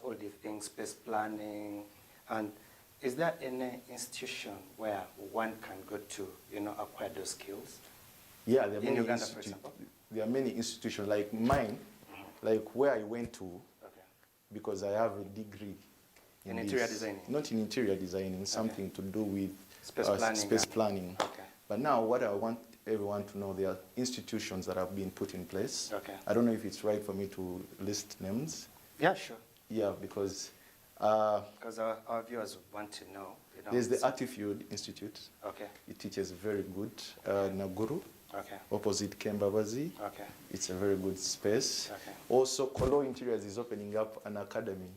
all the things, space planning, and is there any institution where one can go to, acquire those skills? Yeah, there are in Uganda, for example. There are many institutions like mine, like where I went to, because I have a degree in interior designing. Not in interior designing, something to do with space planning. Okay. But now what I want everyone to know, there are institutions that have been put in place. Okay. I don't know if it's right for me to list names. Yeah, sure. Yeah, because our viewers want to know. There's the Attitude Institute. Okay. It teaches very good Naguru. Okay. Opposite Kembabazi. Okay. It's a very good space. Okay. Also, Kolo Interiors is opening up an academy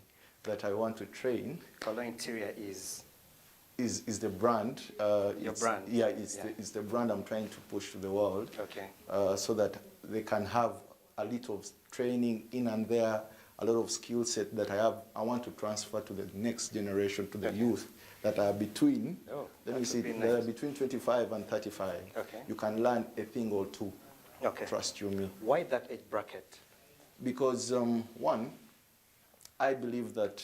that I want to train. Kolo Interior is the brand. Your brand? Yeah, it's the brand I'm trying to push to the world. Okay. So that they can have a little training in and there, a lot of skill set that I want to transfer to the next generation, to the youth that are between, let me see, they are between 25 and 35. Okay. You can learn a thing or two. Okay. Trust you me. Why that age bracket? Because one, I believe that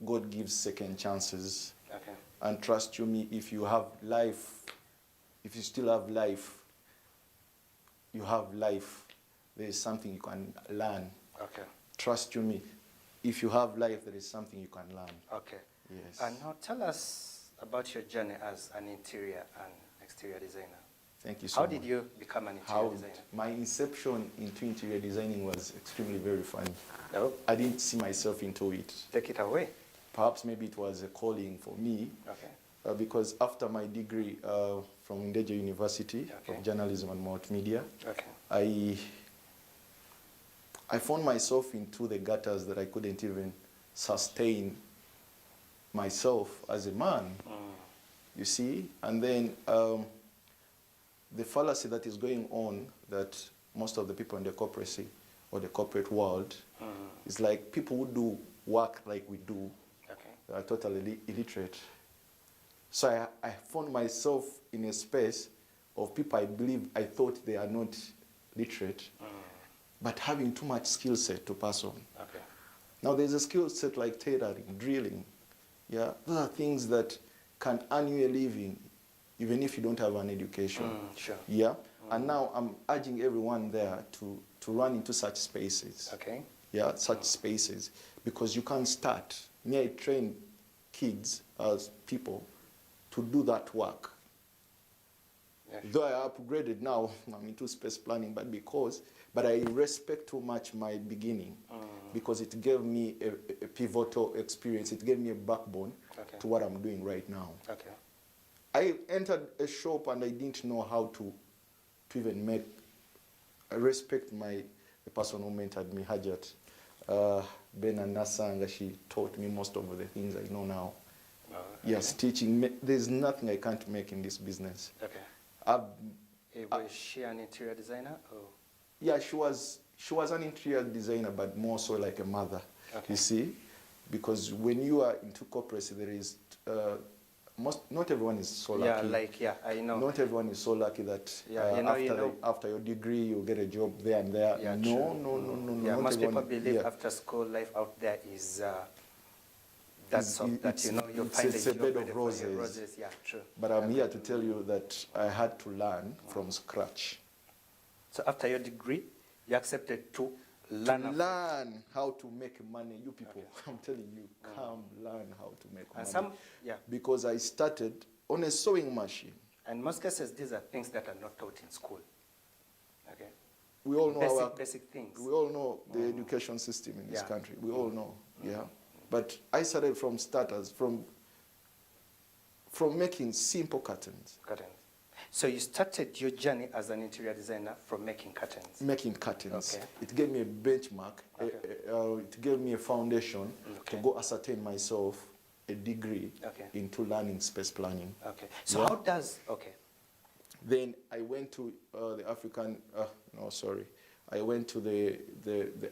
God gives second chances. Okay. And trust you me, if you have life, if you still have life, you have life, there is something you can learn. Okay. Trust you me, if you have life, there is something you can learn. Okay. Yes. And now tell us about your journey as an interior and exterior designer. Thank you so much. How did you become an interior designer? My inception into interior designing was extremely very funny. Oh. I didn't see myself into it. Take it away. Perhaps maybe it was a calling for me. Okay. Because after my degree from Ndeje University of Journalism and Multimedia, I found myself into the gutters that I couldn't even sustain myself as a man, you see. And then the fallacy that is going on, that most of the people in the corporacy or the corporate world is like people who do work like we do are totally illiterate. So I found myself in a space of people I thought they are not literate, but having too much skill set to pass on. Okay. Now there's a skill set like tailoring, drilling. Yeah, those are things that can earn you a living, even if you don't have an education. Sure. Yeah, and now I'm urging everyone there to run into such spaces. Okay. Yeah, such spaces, because you can start. Me, I train kids as people to do that work. Yeah, sure. Though I upgraded now, I'm into space planning, but I respect too much my beginning because it gave me a pivotal experience. It gave me a backbone to what I'm doing right now. Okay. I entered a shop and I didn't know how to even make. I respect the person who mentored me, Hajat, Ben and Nasanga. She taught me most of the things I know now. Oh, okay. Yes, teaching. There's nothing I can't make in this business. Okay. Was she an interior designer? Or? Yeah, she was an interior designer, but more so like a mother. Okay. You see, because when you are into corporate, there is not everyone is so lucky. Yeah, I know. Not everyone is so lucky that after your degree you get a job there and there. Yeah, no. Yeah, most people believe after school life out there is you find it's a bed of roses. Yeah, true. But I'm here to tell you that I had to learn from scratch. So after your degree, you accepted to learn how to make money. You people, I'm telling you, come learn how to make money. And because I started on a sewing machine. And in most cases, these are things that are not taught in school. Okay. We all know basic things. We all know the education system in this country. We all know. Yeah. But I started from starters, from making simple curtains. So you started your journey as an interior designer from making curtains? Making curtains. Okay. It gave me a benchmark. It gave me a foundation to go ascertain myself a degree into learning space planning. Okay. So how does, Then I went to I went to the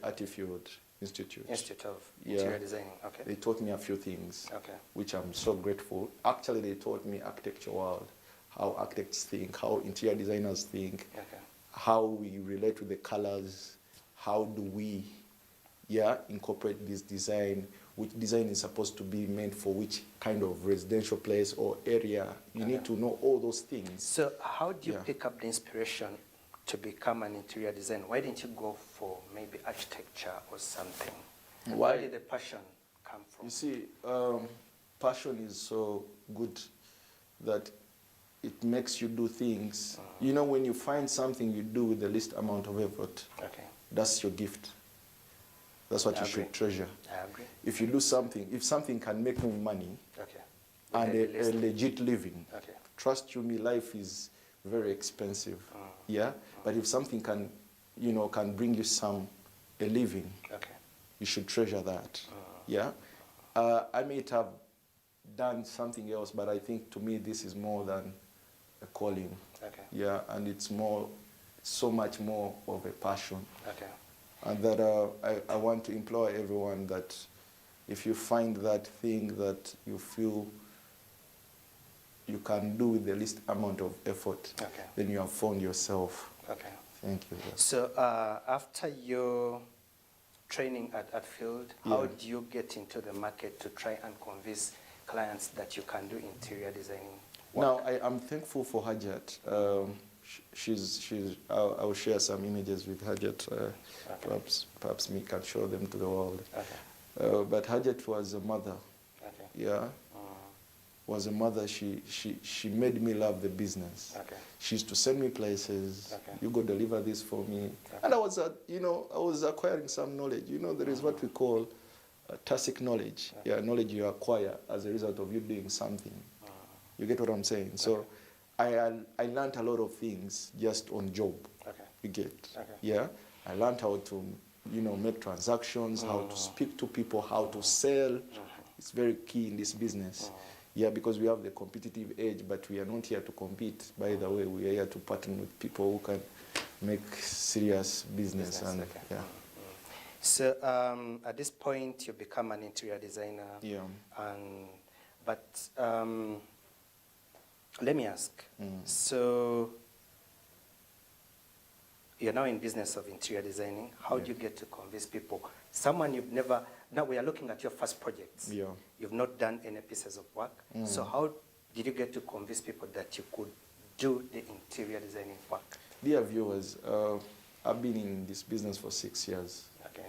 Attitude Institute. Institute of Interior Designing, okay. They taught me a few things, which I'm so grateful. Actually, they taught me architecture world, how architects think, how interior designers think, how we relate to the colors, how do we yeah, incorporate this design, which design is supposed to be meant for which kind of residential place or area. You need to know all those things. So how do you Yeah. pick up the inspiration to become an interior designer? Why didn't you go for maybe architecture or something? Why? Where did the passion come from? You see, passion is so good that it makes you do things. You know, when you find something you do with the least amount of effort, Okay, that's your gift. That's what I you agree. should treasure. I agree. If you do something, if something can make me money Okay. and The a least- legit living, Okay. trust you me, life is very expensive. Yeah? But if something can, you know, can bring you a living, Okay. you should treasure that. Yeah? I may have done something else, but I think to me this is more than a calling. Okay. Yeah, and it's so much more of a passion. Okay. And that I want to implore everyone that if you find that thing that you feel you can do with the least amount of effort, Okay. then you have found yourself. Okay. Thank you. So after your training at Field, how Yeah. do you get into the market to try and convince clients that you can do interior designing work? Now, I'm thankful for Hajat. I'll share some images with Hajat. Perhaps me can show them to the world. Okay. But Hajat was a mother. Okay. Yeah. Was a mother. She made me love the business. Okay. She used to send me places. Okay. You go deliver this for me. Okay. And I was acquiring some knowledge. You know, there is what we call tacit knowledge. Yeah, knowledge you acquire as a result of you doing something. You get what I'm saying? So I learned a lot of things just on job. Okay. You get? Okay. Yeah. I learned how to, make transactions, how to speak to people, how to sell. It's very key in this business. Yeah, because we have the competitive edge, but we are not here to compete. By the way, we are here to partner with people who can make serious business. And okay. yeah. So at this point, you become an interior designer. Yeah. But let me ask. So you're now in business of interior designing. How do you get to convince people? Someone you've never. Now we are looking at your first projects. Yeah. You've not done any pieces of work. So how did you get to convince people that you could do the interior designing work? Dear viewers, I've been in this business for 6 years. Okay.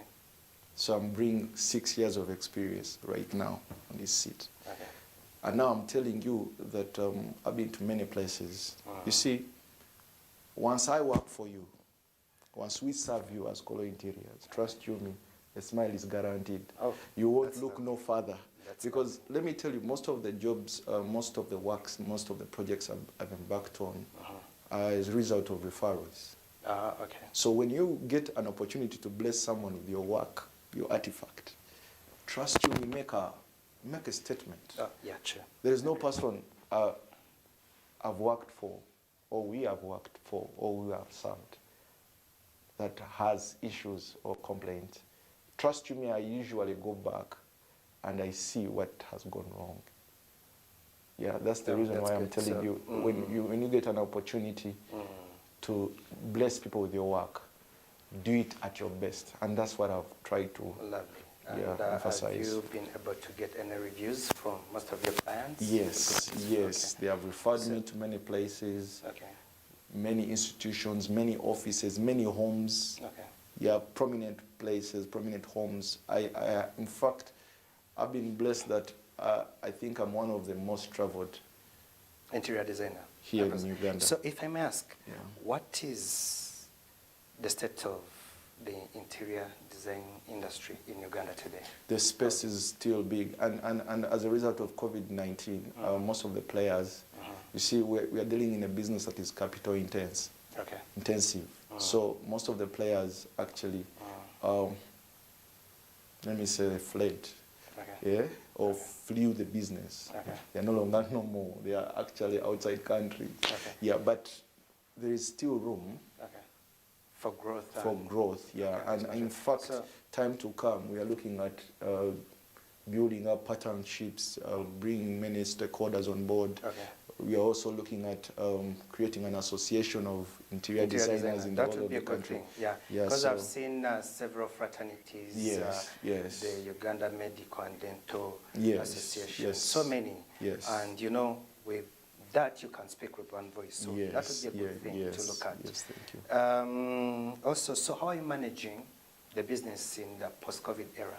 So I'm bringing 6 years of experience right now on this seat. Okay. And now I'm telling you that I've been to many places. You see, once I work for you, once we serve you as Color Interiors, trust you me, a smile is guaranteed. Oh, you won't that's look no further. That's Because let me tell you, most of the jobs, most of the works, most of the projects I've embarked on are as a result of referrals. Okay. So when you get an opportunity to bless someone with your work, your artifact, trust you, we make a statement. Yeah, true. There is no person I've worked for, or we have worked for, or we have served that has issues or complaints. Trust you me, I usually go back and I see what has gone wrong. Yeah, that's the reason why I'm telling you, when you get an opportunity to bless people with your work, do it at your best. And that's what I've tried to emphasize. Have you been able to get any reviews from most of your clients? Yes. Okay. They have referred me to many places, many institutions, many offices, many homes. Okay. Yeah, prominent places, prominent homes. In fact, I've been blessed that I think I'm one of the most traveled interior designer here in Uganda. So if I may ask, Yeah. what is the state of the interior design industry in Uganda today? The space is still big, and as a result of COVID-19, most of the players, you see, we are dealing in a business that is capital intensive. So most of the players actually, let me say, fled, or flew the business. They are no longer no more. They are actually outside country. Yeah, but there is still room. For growth. For growth, yeah. And in fact, time to come, we are looking at building up partnerships, bringing many stakeholders on board, we are also looking at creating an association of interior designers in the that whole would of be a the good country. thing. Yeah, Yeah, because so I've seen several fraternities. Yes, yes. The Uganda Medical and Dental Yes, Association. yes. So many. Yes. And you know, with that you can speak with one voice. So yes, that would be a good thing yes, to look at. Yes, thank you. Also, so how are you managing the business in the post-COVID era?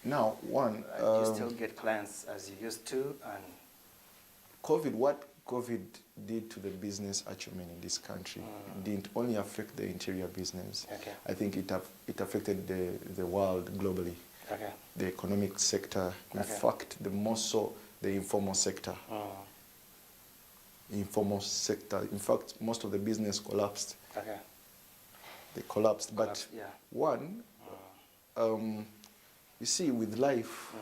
Now, one, Do you still get clients as you used to? And what COVID did to the business acumen in this country didn't only affect the interior business. Okay. I think it affected the world globally. Okay. The economic sector, in Okay. fact, the more so the informal sector. Informal sector. In fact, most of the business collapsed. Okay. They collapsed. Collapsed, But yeah. one, you see, with life,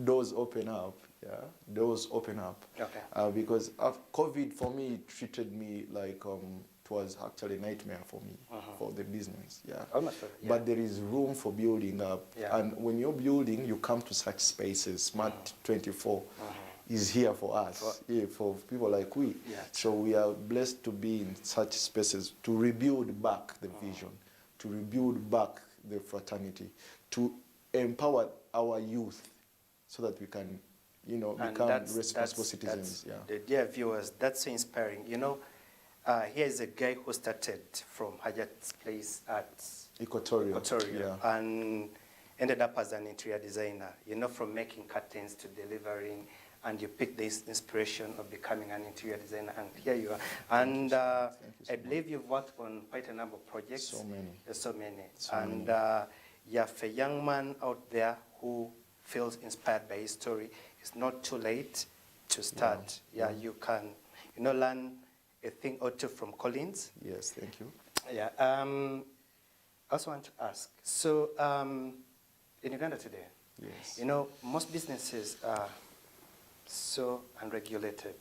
doors open up. Yeah, doors open up. Okay. Because COVID for me treated me like it was actually a nightmare for me for the business. Yeah. Almost, yeah. But there is room for building up. Yeah. And when you're building, you come to such spaces. Smart 24 is here for us, for people like we. Yeah. So we are blessed to be in such spaces to rebuild back the vision, to rebuild back the fraternity, to empower our youth so that we can, become responsible citizens. The dear viewers, that's so inspiring. You know, here's a guy who started from Hajat's place at Equatorial. Yeah. And ended up as an interior designer, from making curtains to delivering, and you picked this inspiration of becoming an interior designer, and here you are. And I believe you've worked on quite a number of projects. So many. So many. Yeah, for a young man out there who feels inspired by his story, it's not too late to start. Yeah, you can, learn a thing or two from Collins. Yes, thank you. Yeah. I also want to ask, so in Uganda today, yes, most businesses are so unregulated.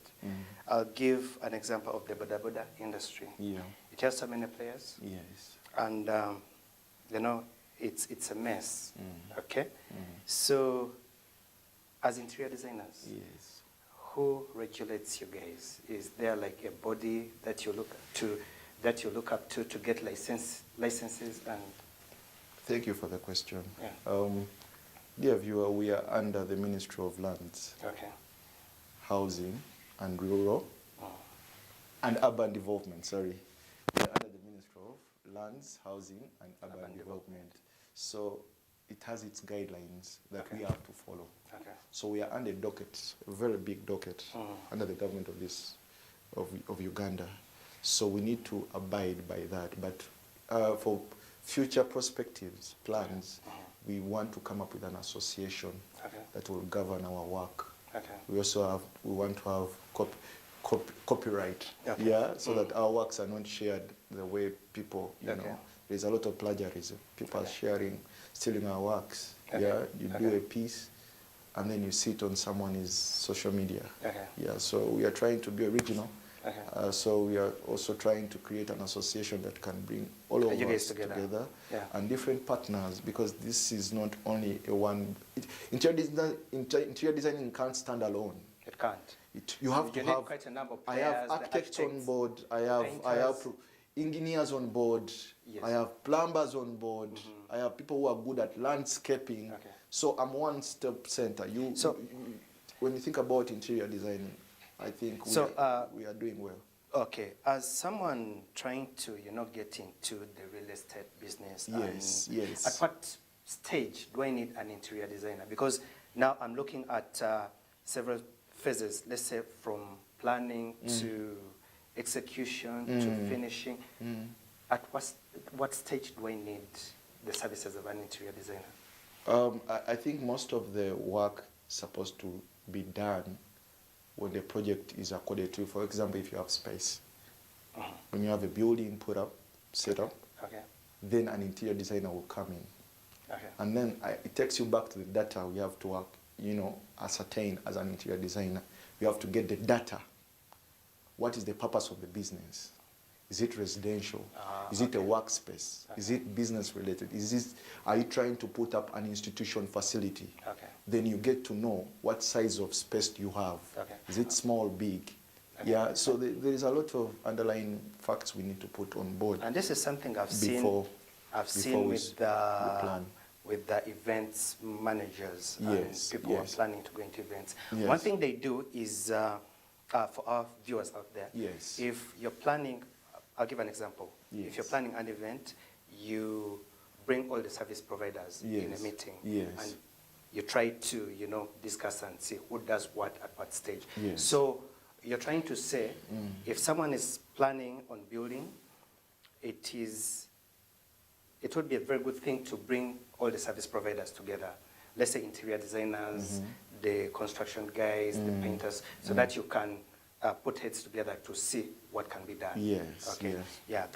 I'll give an example of the boda boda industry. Yeah. It has so many players. Yes. And, it's a mess. Okay? So, as interior designers, yes, who regulates you guys? Is there like a body that you look up to get licenses and? Thank you for the question. Yeah. Dear viewer, we are under the Ministry of Lands, Okay. Housing and Rural and Urban Development, sorry. We are under the Ministry of Lands, Housing and Urban Development. So it has its guidelines that we have to follow. Okay. So we are under a docket, a very big docket, under the government of Uganda. So we need to abide by that. But for future perspectives, plans, we want to come up with an association that will govern our work. Okay. We want to have copyright, so that our works are not shared the way people, there's a lot of plagiarism. People are sharing, stealing our works. Yeah, you do a piece, and then you see it on someone's social media. Yeah, so we are trying to be original. So we are also trying to create an association that can bring all of us together and different partners, because this is not only a one. Interior designing can't stand alone. It can't. You have to have. Quite a number of I players, have architects on board. I have engineers on board. Yes. I have plumbers on board. I have people who are good at landscaping. So I'm one-step center. When you think about interior designing, I think we are doing well. Okay, as someone trying to, get into the real estate business, yes. At what stage do I need an interior designer? Because now I'm looking at several phases, let's say from planning to execution to finishing. At what stage do I need the services of an interior designer? I think most of the work is supposed to be done when the project is accorded to. For example, if you have space, when you have a building put up, set up, then an interior designer will come in. And then it takes you back to the data we have to ascertain as an interior designer. You have to get the data. What is the purpose of the business? Is it residential? Is it a workspace? Is it business related? Are you trying to put up an institution facility? Then you get to know what size of space you have. Is it small, big? Yeah, so there is a lot of underlying facts we need to put on board. And this is something I've before seen we with plan. with the events managers Yes, and people who yes. are planning to go into events. Yes. One thing they do is, for our viewers out there, Yes. if you're planning, I'll give an example. Yes. If you're planning an event, you bring all the service providers in a Yes, meeting. yes. And you try to, discuss and see who does what at what stage. Yes. So you're trying to say, if someone is planning on building, it would be a very good thing to bring all the service providers together. Let's say interior designers, the construction guys, the painters, so that you can put heads together to see what can be done. Yes, Okay. yes. Yeah.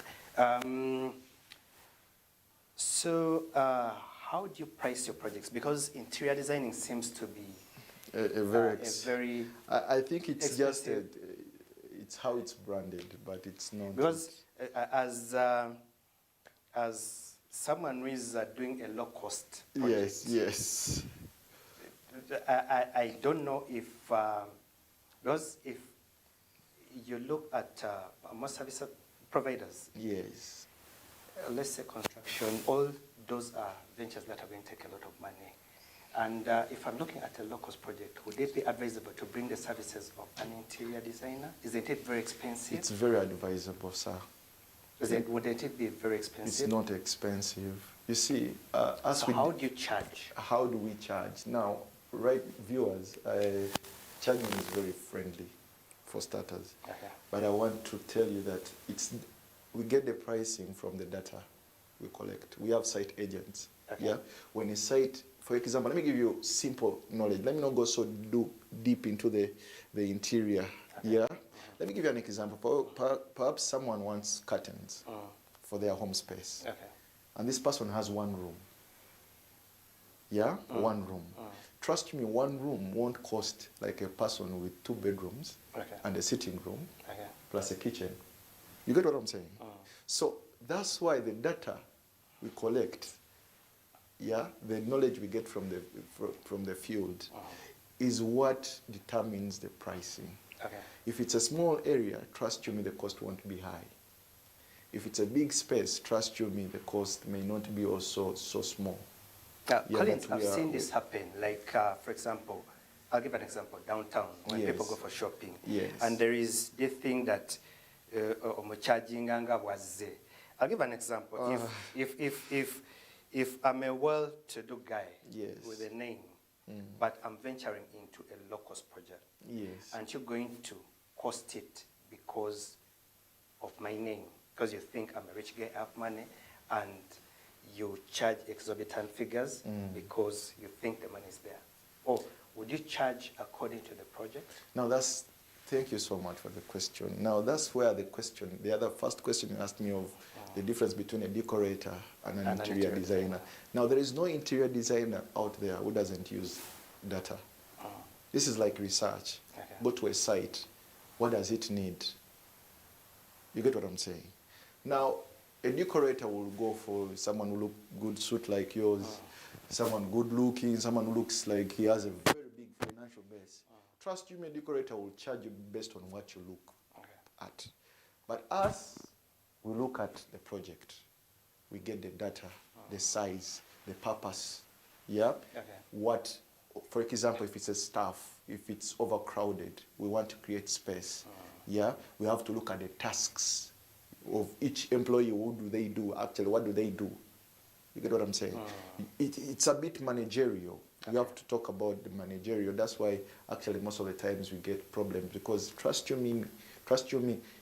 So how do you price your projects? Because interior designing seems to be A very I think it's expensive. just it's how it's branded, but it's not. Because as someone who is doing a low-cost project, yes. I don't know if, because if you look at most service providers, Yes. Let's say construction, all those are ventures that are going to take a lot of money. And if I'm looking at a low-cost project, would it be advisable to bring the services of an interior designer? Isn't it very expensive? It's very advisable, sir. Wouldn't it be very expensive? It's not expensive. You see, So how do you charge? How do we charge? Now, right, viewers, charging is very friendly for starters. Okay. But I want to tell you that we get the pricing from the data we collect. We have site agents. Okay. Yeah. When a site, for example, let me give you simple knowledge. Let me not go so deep into the interior. Okay. Yeah. Let me give you an example. Perhaps someone wants curtains for their home space. Okay. And this person has one room. Yeah? One room. Trust me, one room won't cost like a person with 2 bedrooms and a sitting room plus a kitchen. You get what I'm saying? So that's why the data we collect, yeah, the knowledge we get from the field is what determines the pricing. Okay. If it's a small area, trust you me, the cost won't be high. If it's a big space, trust you me, the cost may not be also so small. Collins, I've seen this happen. Like, for example, I'll give an example, downtown, when people go for shopping. Yes. And there is this thing that, I'll give an example. If I'm a well-to-do guy with a name, but I'm venturing into a low-cost project, and you're going to cost it because of my name, because you think I'm a rich guy, I have money, and you charge exorbitant figures because you think the money is there. Or would you charge according to the project? Now thank you so much for the question. Now that's where the other first question you asked me of the difference between a decorator and an interior designer. Now there is no interior designer out there who doesn't use data. This is like research. Okay. Go to a site. What does it need? You get what I'm saying? Now, a decorator will go for someone who look good suit like yours, someone good looking, someone who looks like he has a very big financial base. Trust you, a decorator will charge you based on what you look at. But us, we look at the project. We get the data, the size, the purpose. Yeah? Okay. What, for example, if it's a staff, if it's overcrowded, we want to create space. Yeah? We have to look at the tasks of each employee. What do they do? Actually, what do they do? You get what I'm saying? It's a bit managerial. We have to talk about the managerial. That's why actually most of the times we get problems, because trust you me,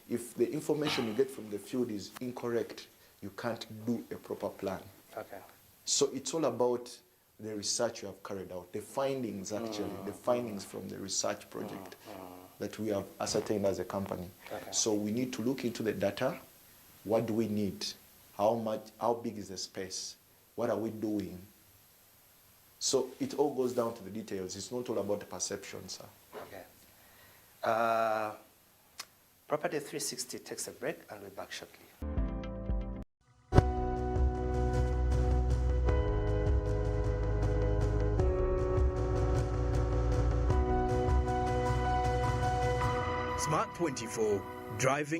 if the information you get from the field is incorrect, you can't do a proper plan. Okay. So it's all about the research you have carried out, the findings actually, the findings from the research project that we have ascertained as a company. Okay. So we need to look into the data. What do we need? How big is the space? What are we doing? So it all goes down to the details. It's not all about the perception, sir. Okay. Property 360 takes a break and we're back shortly. Smart 24, driving